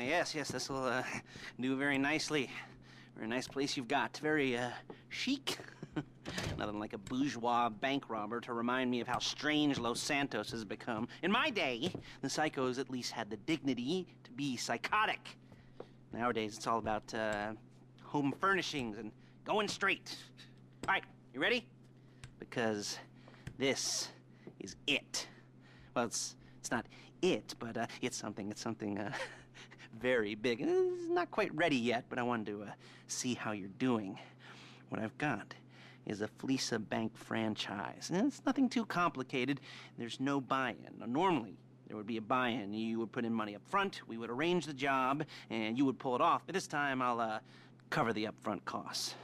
yes, this will do very nicely. Very nice place you've got. Very chic. Nothing like a bourgeois bank robber to remind me of how strange Los Santos has become. In my day, the psychos at least had the dignity to be psychotic. Nowadays, it's all about home furnishings and going straight. All right, you ready? Because this is it. Well, it's not it, but it's something very big. It's not quite ready yet, but I wanted to see how you're doing. What I've got is a Fleesa Bank franchise. And it's nothing too complicated. There's no buy-in. Now, normally, there would be a buy-in. You would put in money up front, we would arrange the job, and you would pull it off. But this time, I'll cover the upfront costs.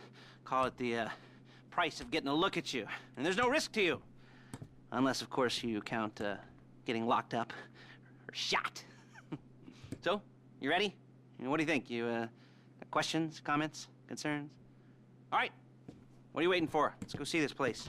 Call it the price of getting a look at you. And there's no risk to you. Unless, of course, you count getting locked up or shot. So, you ready? What do you think? You got questions, comments, concerns? All right. What are you waiting for? Let's go see this place.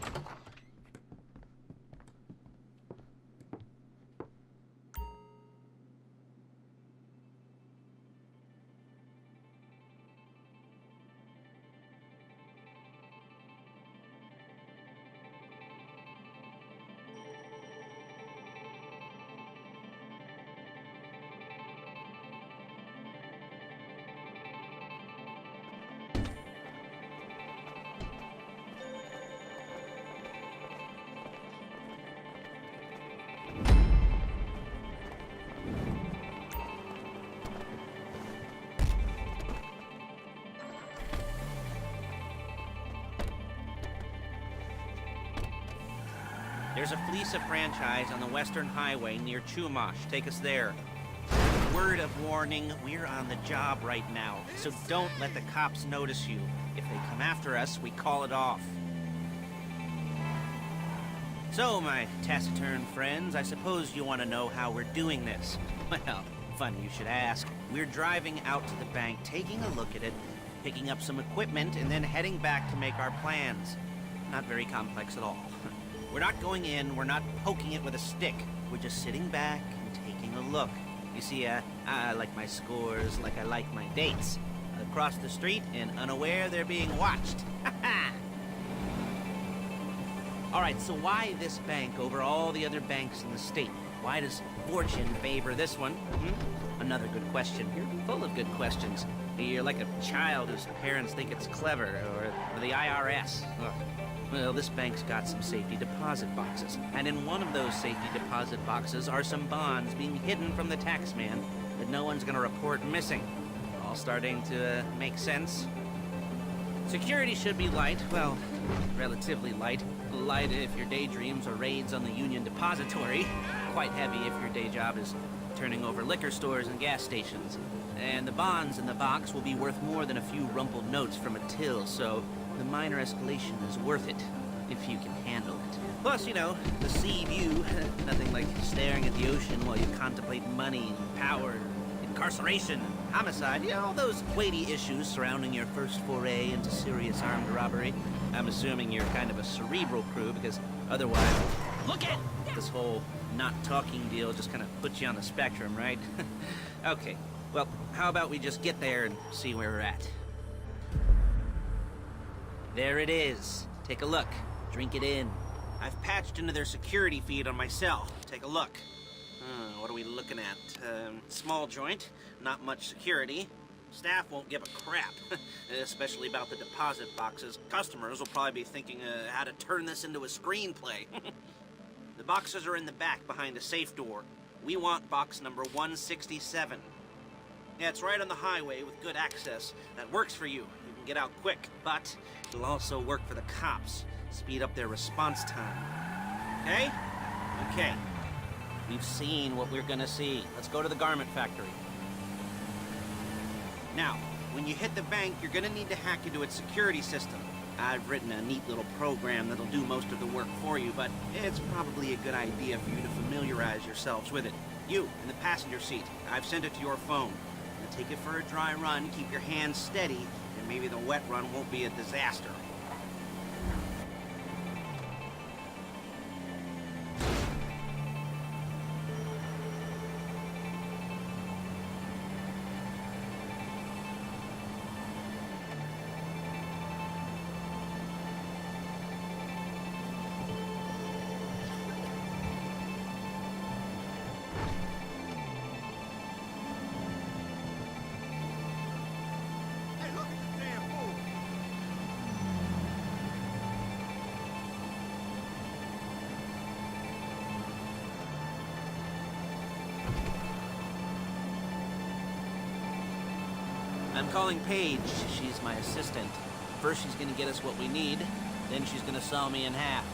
There's a Fleesa franchise on the Western Highway near Chumash. Take us there. Word of warning, we're on the job right now, so don't let the cops notice you. If they come after us, we call it off. So, my taciturn friends, I suppose you want to know how we're doing this. Well, funny you should ask. We're driving out to the bank, taking a look at it, picking up some equipment, and then heading back to make our plans. Not very complex at all. We're not going in, we're not poking it with a stick. We're just sitting back and taking a look. You see, I like my scores like I like my dates. Across the street and unaware they're being watched. All right, so why this bank over all the other banks in the state? Why does fortune favor this one? Another good question. You're full of good questions. You're like a child whose parents think it's clever, or the IRS. Ugh. Well, this bank's got some safety deposit boxes, and in one of those safety deposit boxes are some bonds being hidden from the tax man that no one's gonna report missing. All starting to make sense? Security should be light, well, relatively light. Light if your daydreams are raids on the Union Depository. Quite heavy if your day job is turning over liquor stores and gas stations. And the bonds in the box will be worth more than a few rumpled notes from a till, so the minor escalation is worth it, if you can handle it. Plus, you know, the sea view, nothing like staring at the ocean while you contemplate money and power, incarceration, homicide, you know, all those weighty issues surrounding your first foray into serious armed robbery. I'm assuming you're kind of a cerebral crew, because otherwise, look at this whole not talking deal just kind of puts you on the spectrum, right? Okay, well, how about we just get there and see where we're at? There it is. Take a look. Drink it in. I've patched into their security feed on my cell. Take a look. What are we looking at? Small joint, not much security. Staff won't give a crap, especially about the deposit boxes. Customers will probably be thinking how to turn this into a screenplay. The boxes are in the back behind a safe door. We want box number 167. Yeah, it's right on the highway with good access. That works for you. You can get out quick, but it'll also work for the cops. Speed up their response time. Okay? Okay. We've seen what we're gonna see. Let's go to the garment factory. Now, when you hit the bank, you're gonna need to hack into its security system. I've written a neat little program that'll do most of the work for you, but it's probably a good idea for you to familiarize yourselves with it. You, in the passenger seat, I've sent it to your phone. Now take it for a dry run, keep your hands steady, and maybe the wet run won't be a disaster. I'm calling Paige. She's my assistant. First she's gonna get us what we need, then she's gonna saw me in half.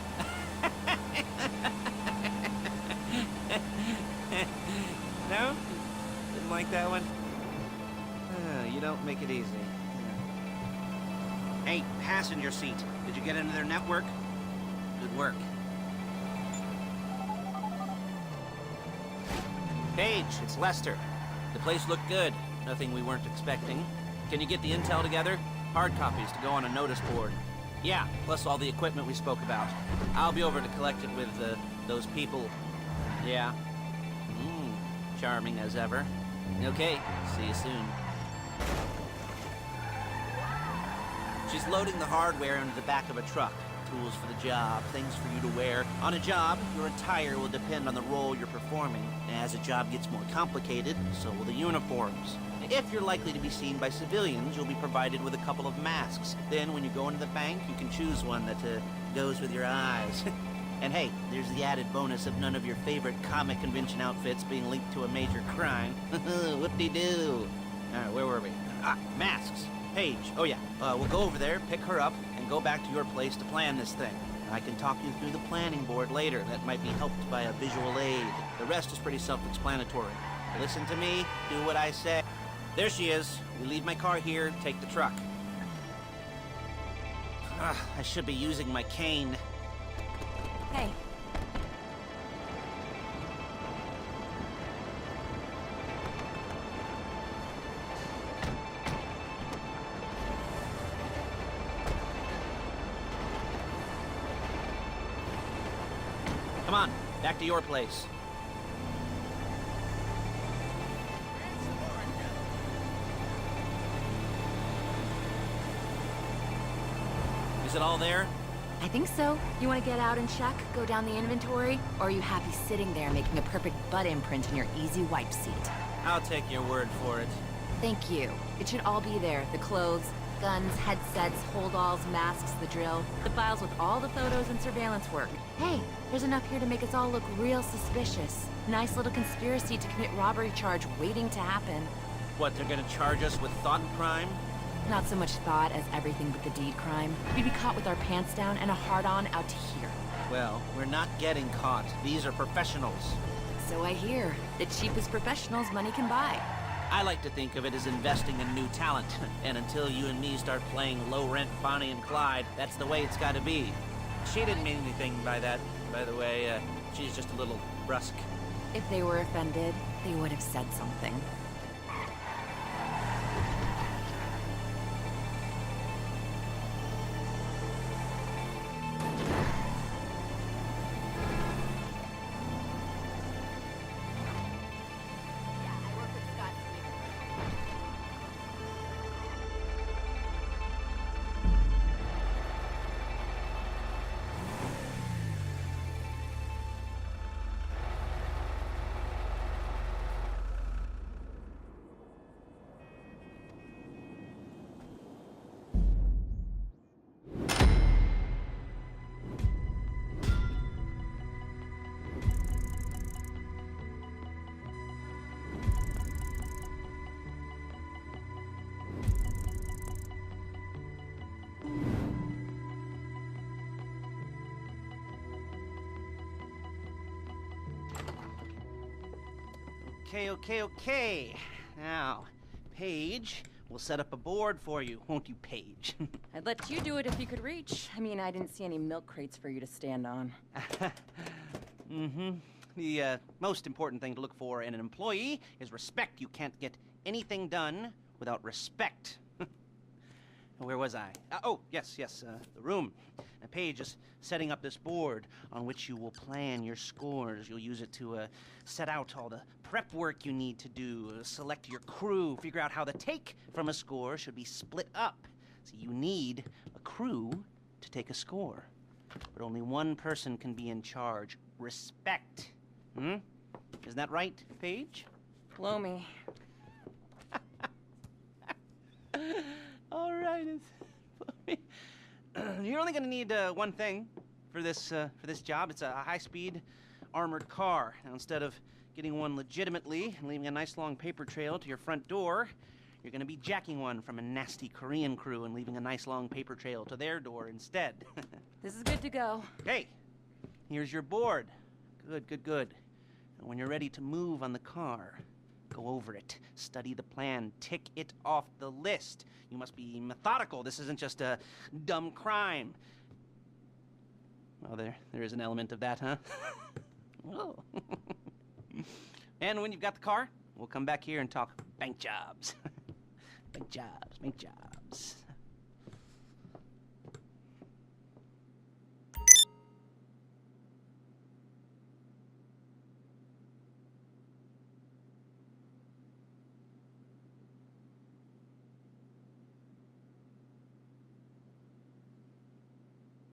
No? Didn't like that one? You don't make it easy. Hey, passenger seat. Did you get into their network? Good work. Paige, it's Lester. The place looked good. Nothing we weren't expecting. Can you get the intel together? Hard copies to go on a notice board. Yeah, plus all the equipment we spoke about. I'll be over to collect it with, those people. Yeah. Charming as ever. Okay, see you soon. She's loading the hardware into the back of a truck. Tools for the job, things for you to wear. On a job, your attire will depend on the role you're performing. As a job gets more complicated, so will the uniforms. If you're likely to be seen by civilians, you'll be provided with a couple of masks. Then, when you go into the bank, you can choose one that goes with your eyes. And hey, there's the added bonus of none of your favorite comic convention outfits being linked to a major crime. Whoop-de-doo. Alright, where were we? Masks. Paige. Oh yeah, we'll go over there, pick her up, and go back to your place to plan this thing. I can talk you through the planning board later. That might be helped by a visual aid. The rest is pretty self-explanatory. Listen to me, do what I say. There she is. We leave my car here, take the truck. I should be using my cane. Hey. Come on, back to your place. Is it all there? I think so. You want to get out and check, go down the inventory? Or are you happy sitting there making a perfect butt imprint in your easy wipe seat? I'll take your word for it. Thank you. It should all be there. The clothes, guns, headsets, hold-alls, masks, the drill. The files with all the photos and surveillance work. Hey, there's enough here to make us all look real suspicious. Nice little conspiracy to commit robbery charge waiting to happen. What, they're gonna charge us with thought crime? Not so much thought as everything but the deed crime. We'd be caught with our pants down and a hard-on out to here. Well, we're not getting caught. These are professionals. So I hear. The cheapest professionals money can buy. I like to think of it as investing in new talent. And until you and me start playing low-rent Bonnie and Clyde, that's the way it's gotta be. She didn't mean anything by that, by the way. She's just a little brusque. If they were offended, they would have said something. Okay. Now, Paige, we'll set up a board for you, won't you, Paige? I'd let you do it if you could reach. I mean, I didn't see any milk crates for you to stand on. The most important thing to look for in an employee is respect. You can't get anything done without respect. Where was I? Oh, yes, the room. Paige is setting up this board on which you will plan your scores. You'll use it to set out all the prep work you need to do, select your crew, figure out how the take from a score should be split up. So you need a crew to take a score. But only one person can be in charge. Respect. Isn't that right, Paige? Blow me. All right. You're only going to need one thing for this job. It's a high-speed armored car. Now, instead of getting one legitimately and leaving a nice long paper trail to your front door, You're gonna be jacking one from a nasty Korean crew and leaving a nice long paper trail to their door instead. This is good to go. Hey, here's your board. Good, good, good. And when you're ready to move on the car, go over it, study the plan, tick it off the list. You must be methodical. This isn't just a dumb crime. Well, there is an element of that, huh? Oh. And when you've got the car, we'll come back here and talk bank jobs. Bank jobs, bank jobs.